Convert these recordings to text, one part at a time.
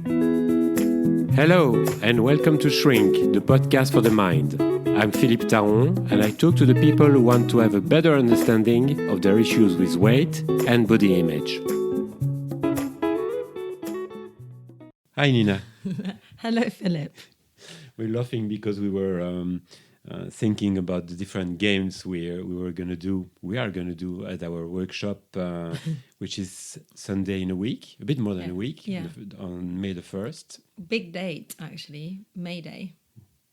Hello, and welcome to Shrink, the podcast for the mind. I'm Philippe and I talk to the people who want to have a better understanding of their issues with weight and body image. Hi, Nina. Hello, Philippe. We're laughing because we were thinking about the different games we are going to do at our workshop, which is Sunday in a week, a bit more than a week, on May the 1st. Big date, actually, May Day.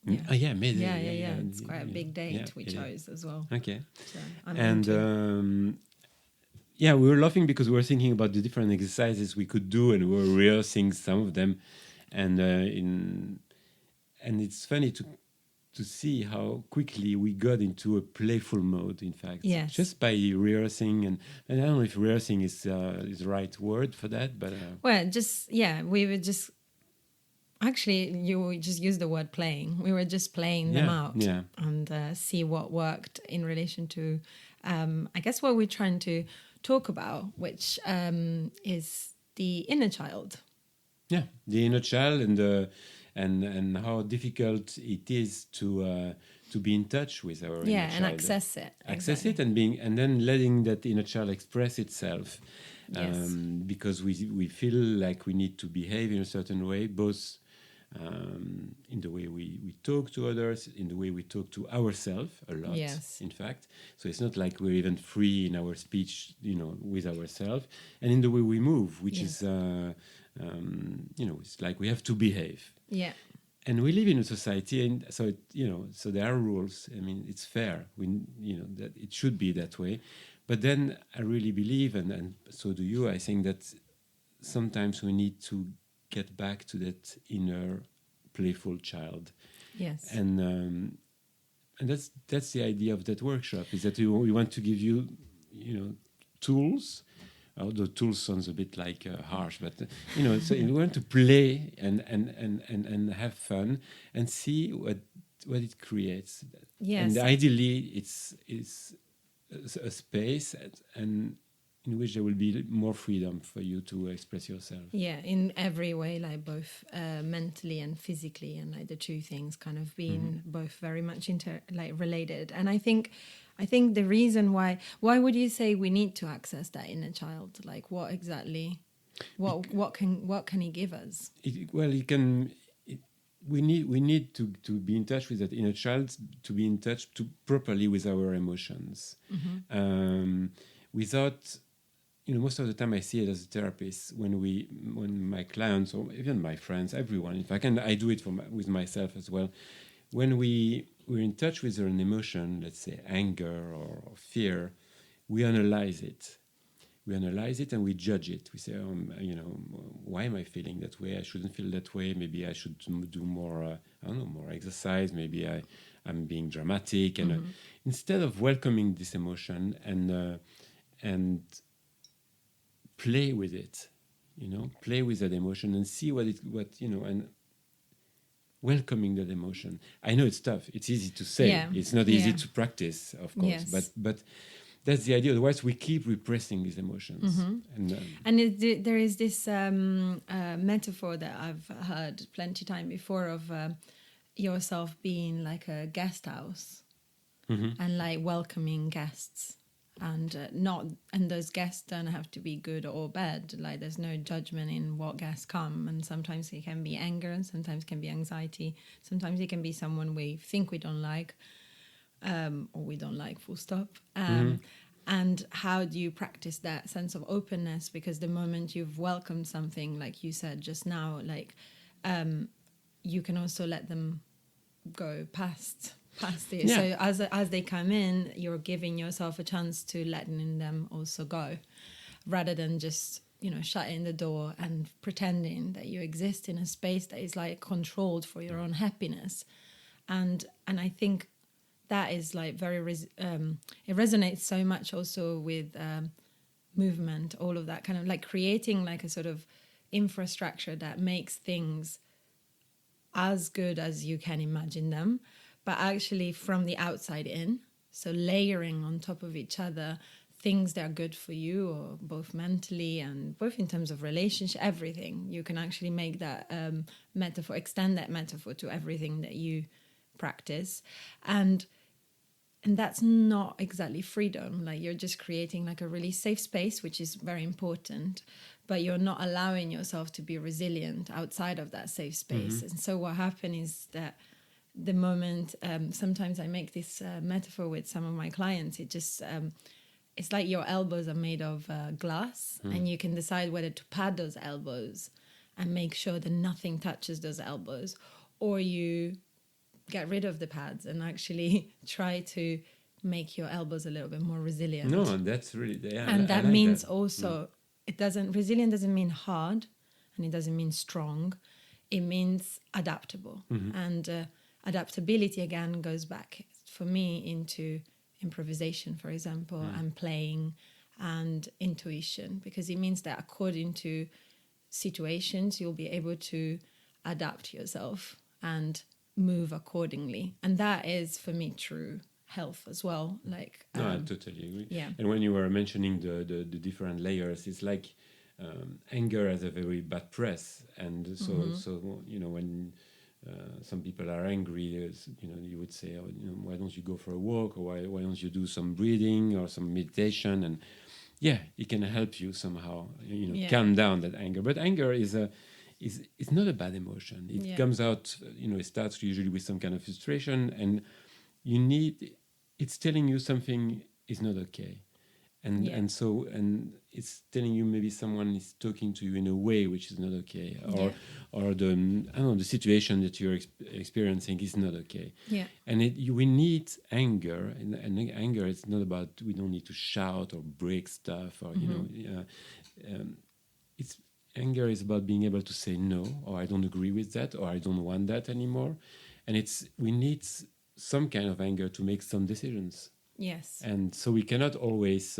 Yeah. Oh, yeah, May Day. Yeah. It's quite a big date we chose as well. Okay. So we were laughing because we were thinking about the different exercises we could do, and we were rehearsing some of them, and it's funny to see how quickly we got into a playful mode, in fact. Yes. Just by rehearsing, and I don't know if rehearsing is the right word for that, but... we were just... Actually, you just used the word playing. We were just playing them out and see what worked in relation to, I guess, what we're trying to talk about, which is the inner child. Yeah, the inner child and how difficult it is to be in touch with our inner child. And access it. It and then letting that inner child express itself. Yes. Because we feel like we need to behave in a certain way, both in the way we talk to others, in the way we talk to ourselves a lot, in fact. So it's not like we're even free in our speech, with ourselves, and in the way we move, which is, it's like we have to behave. Yeah. And we live in a society, and so so there are rules. I mean, it's fair. That it should be that way. But then I really believe, and so do you. I think that sometimes we need to get back to that inner playful child. Yes. And that's the idea of that workshop. Is that we want to give you, tools. Although tools sounds a bit like harsh, but so we want to play and have fun and see what it creates. Yes. And ideally, it's a space and in which there will be more freedom for you to express yourself. Yeah, in every way, like both mentally and physically, and like the two things kind of being both very much related. And I think the reason why would you say we need to access that inner child? Like what exactly? What can he give us? We need to be in touch with that inner child, to be in touch properly with our emotions. Without, most of the time I see it as a therapist when my clients or even my friends, everyone, in fact, and I do it with myself as well, when we're in touch with an emotion, let's say anger or fear, we analyze it. We analyze it and we judge it. We say, why am I feeling that way? I shouldn't feel that way. Maybe I should do more, more exercise. Maybe I'm being dramatic. And instead of welcoming this emotion and play with it, play with that emotion and see and welcoming that emotion. I know it's tough. It's easy to say. Yeah. It's not easy to practice, of course. Yes. But that's the idea. Otherwise, we keep repressing these emotions. And there is this metaphor that I've heard plenty time before of yourself being like a guest house and like welcoming guests. And those guests don't have to be good or bad. Like there's no judgment in what guests come, and sometimes it can be anger, and sometimes it can be anxiety. Sometimes it can be someone we think we don't like, or we don't like. Full stop. And how do you practice that sense of openness? Because the moment you've welcomed something, like you said just now, you can also let them go past it. Yeah. So as they come in, you're giving yourself a chance to letting them also go, rather than just shutting the door and pretending that you exist in a space that is like controlled for your own happiness. And I think that is like very it resonates so much also with movement, all of that kind of like creating like a sort of infrastructure that makes things as good as you can imagine them, but actually from the outside in. So layering on top of each other things that are good for you, or both mentally and both in terms of relationship, everything. You can actually make that metaphor, extend that metaphor to everything that you practice. And that's not exactly freedom. Like, you're just creating like a really safe space, which is very important, but you're not allowing yourself to be resilient outside of that safe space. And so what happened is that the moment, sometimes I make this metaphor with some of my clients, it just, it's like your elbows are made of glass, and you can decide whether to pad those elbows and make sure that nothing touches those elbows, or you get rid of the pads and actually try to make your elbows a little bit more resilient. No, that's really, yeah, And I that like means that. also, resilient doesn't mean hard, and it doesn't mean strong. It means adaptable. And adaptability again goes back for me into improvisation, for example, and playing and intuition, because it means that according to situations, you'll be able to adapt yourself and move accordingly. And that is for me true health as well. Like, No, I totally agree. yeah. And when you were mentioning the different layers, it's like anger has a very bad press, and so you know, when some people are angry, you know, you would say, oh, you know, why don't you go for a walk, or why don't you do some breathing or some meditation, and yeah, it can help you somehow, you know, calm down that anger. But anger is it's not a bad emotion. It comes out, you know, it starts usually with some kind of frustration, and it's telling you something is not okay. And so it's telling you maybe someone is talking to you in a way which is not okay, or the situation that you're experiencing is not okay. And we need anger, and anger is not about, we don't need to shout or break stuff, or you know, it's anger is about being able to say no, or I don't agree with that, or I don't want that anymore. And we need some kind of anger to make some decisions. Yes. And so we cannot always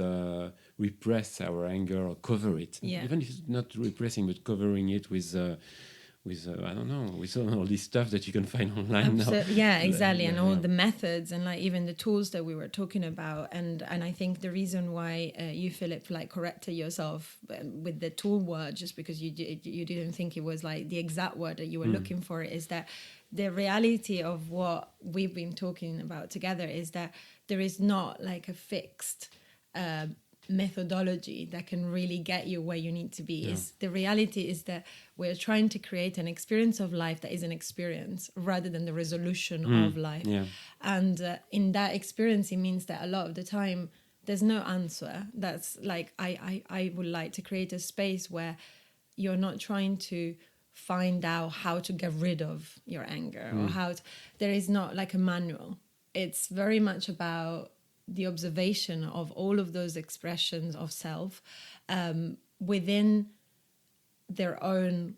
repress our anger or cover it, even if it's not repressing, but covering it with I don't know, with all this stuff that you can find online now. Yeah, exactly. And all the methods, and like even the tools that we were talking about. And I think the reason why you, Philippe, like corrected yourself with the tool word, just because you didn't think it was like the exact word that you were looking for, is that the reality of what we've been talking about together is that there is not like a fixed methodology that can really get you where you need to be. The reality is that we're trying to create an experience of life that is an experience rather than the resolution of life. And in that experience, it means that a lot of the time there's no answer. That's like, I would like to create a space where you're not trying to find out how to get rid of your anger, or there is not like a manual. It's very much about the observation of all of those expressions of self within their own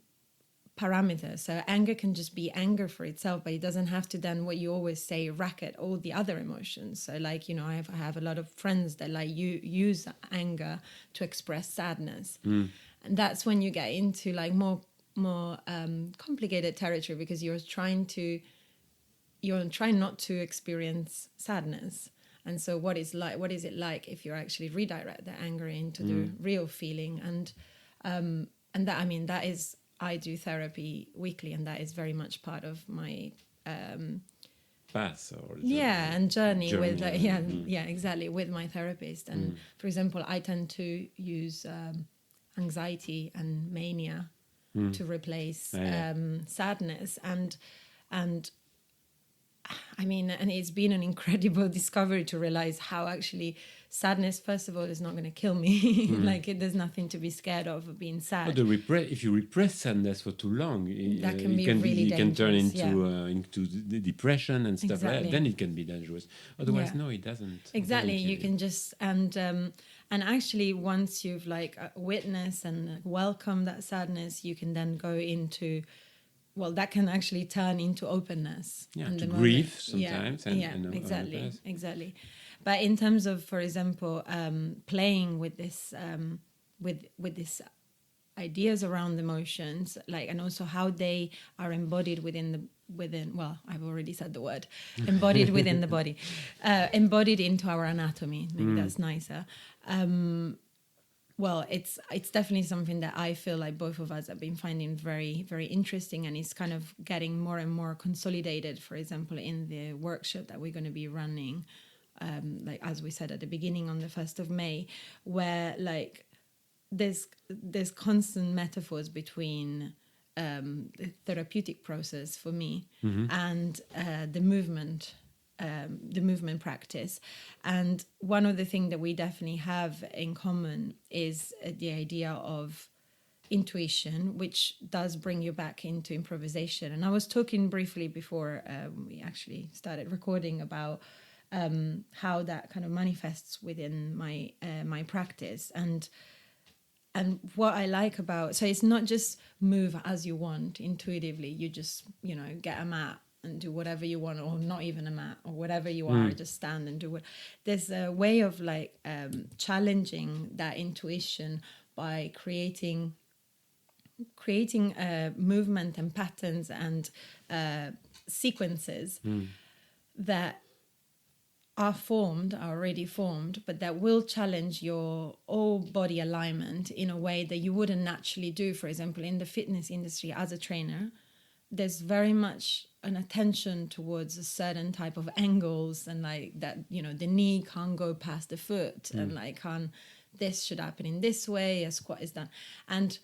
parameters. So anger can just be anger for itself, but it doesn't have to then, what you always say, racket all the other emotions. So like, you know, I have a lot of friends that like use anger to express sadness. And that's when you get into like more complicated territory, because you're trying not to experience sadness. And so what is it like if you actually redirect the anger into the real feeling? And that, I mean, that is, I do therapy weekly, and that is very much part of my path or journey with exactly, with my therapist. And for example, I tend to use anxiety and mania to replace sadness, and I mean, and it's been an incredible discovery to realize how actually sadness, first of all, is not going to kill me. Like, there's nothing to be scared of being sad. But if you repress sadness for too long, that can be really dangerous. It can turn into the depression and stuff like that. Then it can be dangerous. Otherwise, no, it doesn't. Exactly. You can just, and actually, once you've like witnessed and welcomed that sadness, you can then go into, well, that can actually turn into openness. And to grief sometimes. Exactly. But in terms of, for example, playing with this, with this ideas around emotions, like, and also how they are embodied within within, well, I've already said the word, embodied within the body, embodied into our anatomy. Maybe that's nicer. Well, it's definitely something that I feel like both of us have been finding very, very interesting, and it's kind of getting more and more consolidated, for example, in the workshop that we're going to be running, like as we said at the beginning on the 1st of May, where like there's constant metaphors between the therapeutic process for me and the movement practice. And one of the things that we definitely have in common is the idea of intuition, which does bring you back into improvisation. And I was talking briefly before we actually started recording about how that kind of manifests within my practice. And what I like about, so it's not just move as you want intuitively. You just, get a mat and do whatever you want, or not even a mat, or whatever you are, just stand and do what. There's a way of like challenging that intuition by creating movement and patterns and sequences that are already formed, but that will challenge your whole body alignment in a way that you wouldn't naturally do. For example, in the fitness industry as a trainer, there's very much an attention towards a certain type of angles, and like that, the knee can't go past the foot, and like this should happen in this way, a squat is done. And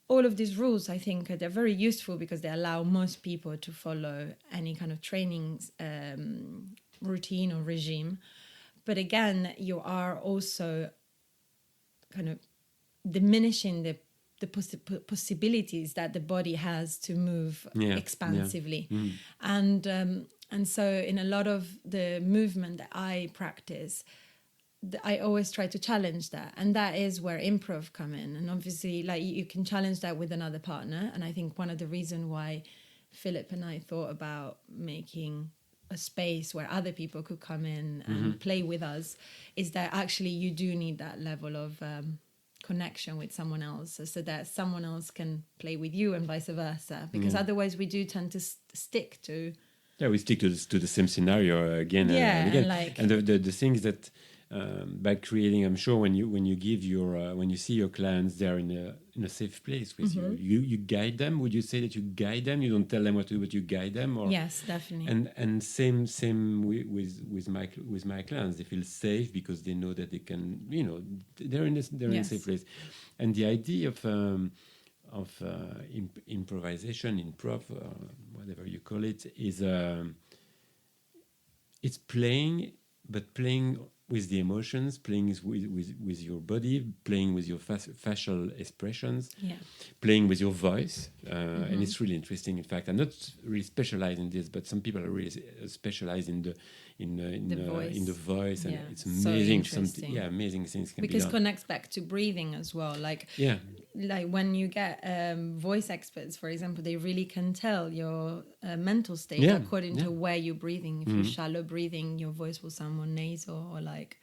all of these rules, I think, they're very useful because they allow most people to follow any kind of training routine or regime. But again, you are also kind of diminishing the possibilities that the body has to move expansively. And so in a lot of the movement that I practice, I always try to challenge that, and that is where improv come in. And obviously, like, you can challenge that with another partner. And I think one of the reasons why Philippe and I thought about making a space where other people could come in and play with us is that actually you do need that level of connection with someone else, so that someone else can play with you and vice versa, because otherwise we do tend to stick to we stick to the same scenario again and again. And the things that by creating, I'm sure when you give your when you see your clients, they're in a safe place with you guide them. Would you say that you guide them? You don't tell them what to do, but you guide them? Or? Yes, definitely. And same with my clients. They feel safe because they know that they can, they're in a safe place. And the idea of improvisation, improv, whatever you call it, is it's playing, but playing with the emotions, playing with your body, playing with your facial expressions, playing with your voice. And it's really interesting. In fact, I'm not really specialized in this, but some people are really specialized in the voice, and it's amazing. Amazing things can be done. Because connects back to breathing as well. Like when you get voice experts, for example, they really can tell your mental state according to where you're breathing. If you're shallow breathing, your voice will sound more nasal, or like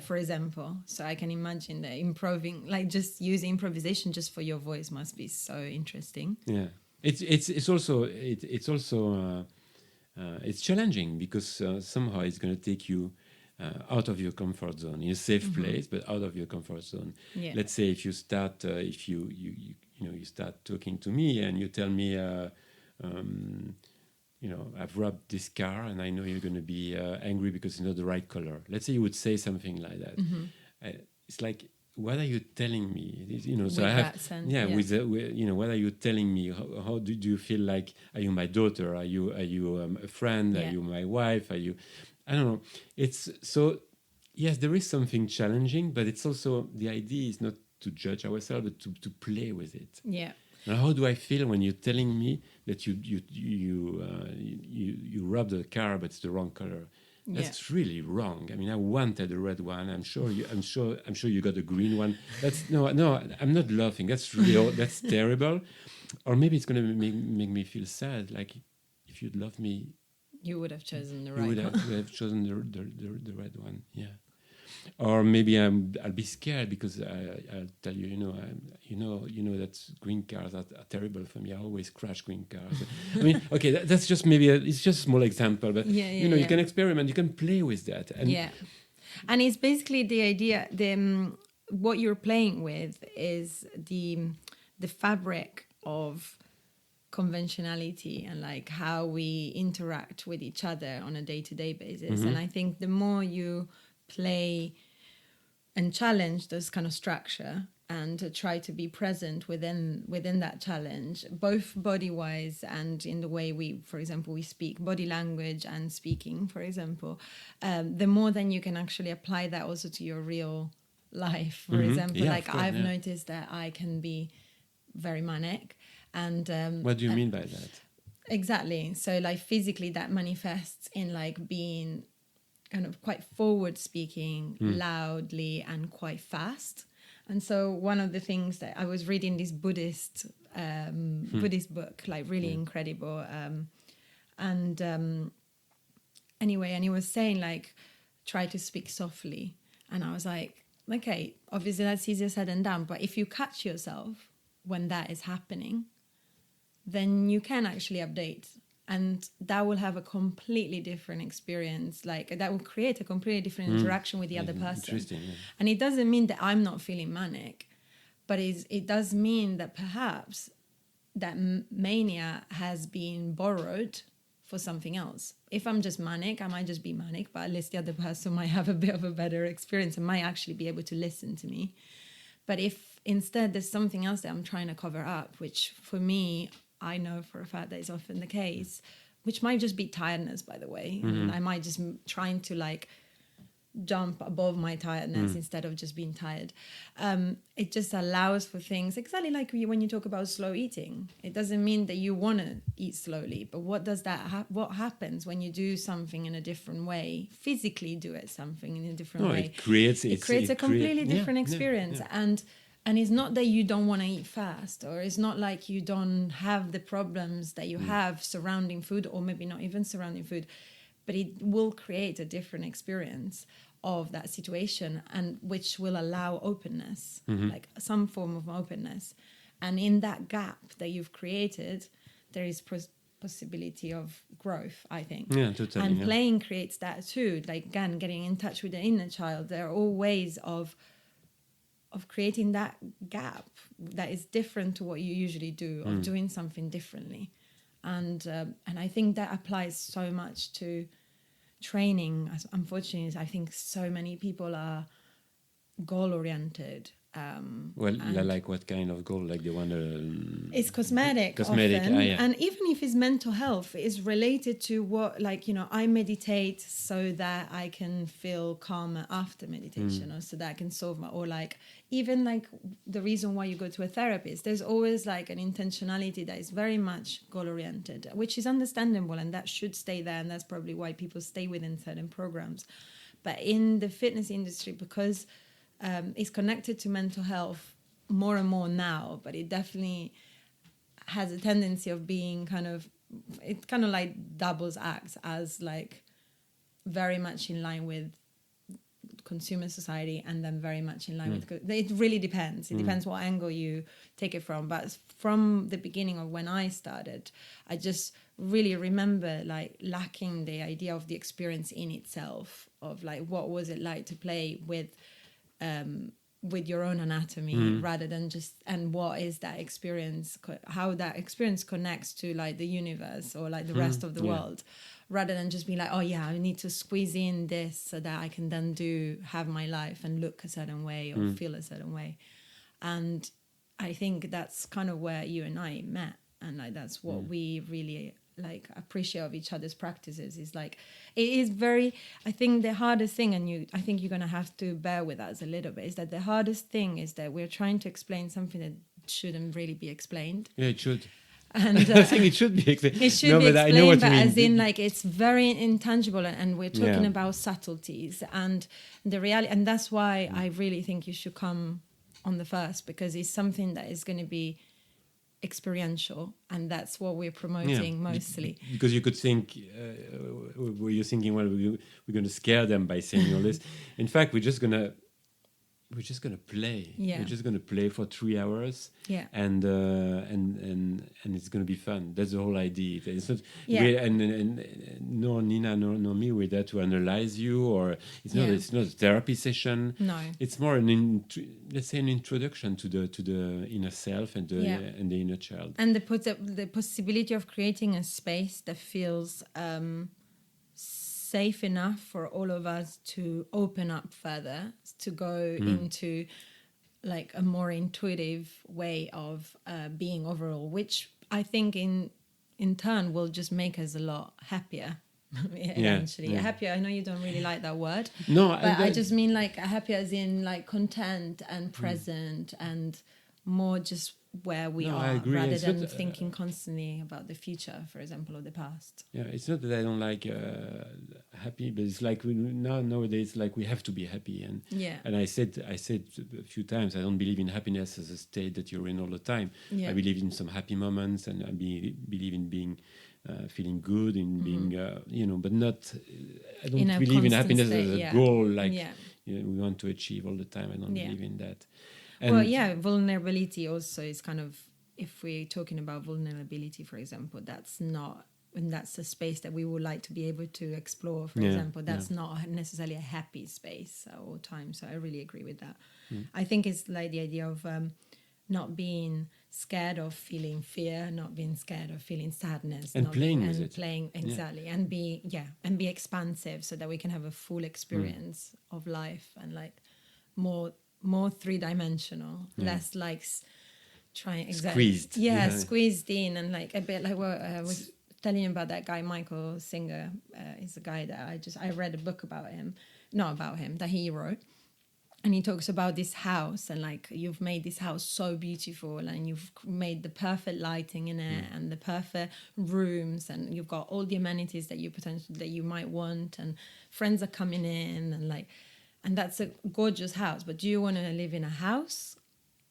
for example. So I can imagine that improving, like just using improvisation just for your voice must be so interesting. Yeah, it's also it's challenging because somehow it's going to take you out of your comfort zone, in a safe place, but out of your comfort zone. Yeah. Let's say if you start, if you start talking to me and you tell me, I've rubbed this car and I know you're going to be angry because it's not the right color. Let's say you would say something like that. It's like, what are you telling me? So I have, what are you telling me? How do you feel like? Are you my daughter? Are you a friend? Are you my wife? Are you? I don't know. It's so. Yes, there is something challenging, but it's also, the idea is not to judge ourselves, but to play with it. Yeah. Now, how do I feel when you're telling me that you rubbed the car, but it's the wrong color? That's really wrong. I mean, I wanted a red one. I'm sure you got a green one. That's no. I'm not laughing. That's real. That's terrible. Or maybe it's going to make me feel sad. Like, if you'd love me, you would have chosen the right one. You would have chosen the red one. Yeah. or maybe I'll be scared because I'll tell you, you know that green cars are terrible for me. I always crash green cars. I mean, okay, that's just maybe it's just a small example, but you can experiment, you can play with that, and and it's basically the idea. What you're playing with is the fabric of conventionality and like how we interact with each other on a day-to-day basis. And I think the more you play and challenge this kind of structure and to try to be present within that challenge, both body-wise and in the way we, for example, we speak, body language and speaking, for example, the more then you can actually apply that also to your real life. For example, I've noticed that I can be very manic. And what do you mean by that? Exactly. So like physically that manifests in like being kind of quite forward speaking, loudly and quite fast. And so one of the things that I was reading this Buddhist book, like really incredible. Anyway, and he was saying like, try to speak softly. And I was like, okay, obviously that's easier said than done. But if you catch yourself when that is happening, then you can actually update. And that will have a completely different experience. Like that will create a completely different interaction with the other person. Interesting. Yeah. And it doesn't mean that I'm not feeling manic, but it does mean that perhaps that mania has been borrowed for something else. If I'm just manic, I might just be manic, but at least the other person might have a bit of a better experience and might actually be able to listen to me. But if instead there's something else that I'm trying to cover up, which for me, I know for a fact that is often the case, which might just be tiredness, by the way. And I might just trying to like jump above my tiredness instead of just being tired. It just allows for things exactly like when you talk about slow eating. It doesn't mean that you want to eat slowly, but what does that what happens when you do something in a different way, physically do it something in a different way? It creates a completely different experience. And it's not that you don't want to eat fast, or it's not like you don't have the problems that you have surrounding food, or maybe not even surrounding food, but it will create a different experience of that situation, and which will allow openness, like some form of openness. And in that gap that you've created, there is possibility of growth, I think. Yeah, totally. And playing creates that too. Like again, getting in touch with the inner child. There are all ways of creating that gap that is different to what you usually do, of doing something differently. And I think that applies so much to training. Unfortunately, I think so many people are goal-oriented. Like what kind of goal? Like they want to... It's cosmetic often. And even if it's mental health, it's related to what, like, I meditate so that I can feel calmer after meditation, or so that I can solve or like, even like the reason why you go to a therapist, there's always like an intentionality that is very much goal-oriented, which is understandable, and that should stay there. And that's probably why people stay within certain programs. But in the fitness industry, because it's connected to mental health more and more now, but it definitely has a tendency of being it kind of like doubles acts as like very much in line with consumer society, and then very much in line with... It really depends. It depends what angle you take it from. But from the beginning of when I started, I just really remember like lacking the idea of the experience in itself, of like what was it like to play with your own anatomy, rather than just, and what is that experience, how that experience connects to like the universe or like the rest of the world, rather than just be like, oh yeah, I need to squeeze in this so that I can then have my life and look a certain way or feel a certain way. And I think that's kind of where you and I met, and like that's what we really like appreciate of each other's practices. Is like, it is very, I think the hardest thing, and I think you're going to have to bear with us a little bit, is that the hardest thing is that we're trying to explain something that shouldn't really be explained. Yeah, it should. And I think it should be explained. It should be explained, I know what but you mean. As in like it's very intangible, and we're talking about subtleties and the reality, and that's why I really think you should come on the first, because it's something that is going to be experiential, and that's what we're promoting mostly. Because you could think, were you thinking, well, we're going to scare them by saying all this? In fact, we're just gonna play. Yeah. We're just gonna play for 3 hours. Yeah. And it's gonna be fun. That's the whole idea. It's not. Yeah. And nor Nina nor me, we're there to analyze you, or it's not. Yeah. It's not a therapy session. No. It's more let's say an introduction to the inner self and the inner child. And the possibility of creating a space that feels safe enough for all of us to open up further, to go into like a more intuitive way of being overall, which I think in turn will just make us a lot happier. Eventually. Happier, I know you don't really like that word. No, but I just mean like happier as in like content and present and more just where we are, rather than thinking constantly about the future, for example, or the past. Yeah, it's not that I don't like happy, but it's like nowadays, like we have to be happy, and I said a few times, I don't believe in happiness as a state that you're in all the time. Yeah. I believe in some happy moments, and I believe in being feeling good, in being but not. I don't believe in happiness state, as a goal, like we want to achieve all the time. I don't believe in that. And vulnerability also is kind of, if we're talking about vulnerability, for example, that's not, and that's a space that we would like to be able to explore, for example. That's not necessarily a happy space at all times. So I really agree with that. I think it's like the idea of not being scared of feeling fear, not being scared of feeling sadness, and playing with it. Playing, exactly, and be expansive, so that we can have a full experience of life, and like more three-dimensional, less like squeezed. Squeezed in, and like a bit like what I was telling you about that guy Michael Singer. Is a guy that I read a book about him, that he wrote, and he talks about this house, and like, you've made this house so beautiful, and you've made the perfect lighting in it, and the perfect rooms, and you've got all the amenities that you might want, and friends are coming in, and that's a gorgeous house. But do you want to live in a house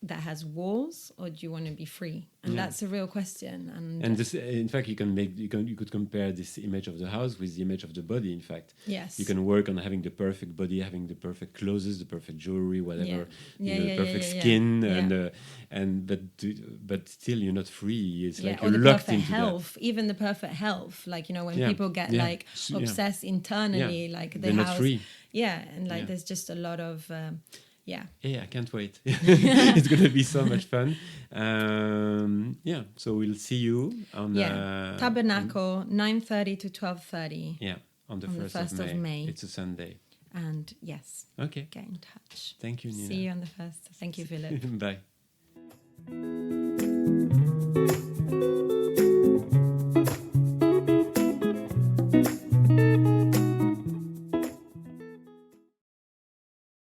that has walls, or do you want to be free? And that's a real question. And this, in fact, you could compare this image of the house with the image of the body. In fact, yes, you can work on having the perfect body, having the perfect clothes, the perfect jewelry, whatever, perfect skin, but still you're not free. It's like you're locked into health, even the perfect health. Like, when people get like obsessed internally, like they're not free. Yeah, and like there's just a lot of. I can't wait. It's going to be so much fun. So we'll see you on Tabernacle, 9:30 to 12:30. Yeah, on the 1st of May. It's a Sunday. And yes, okay, get in touch. Thank you, Nina. See you on the 1st. Thank you, Philippe. Bye.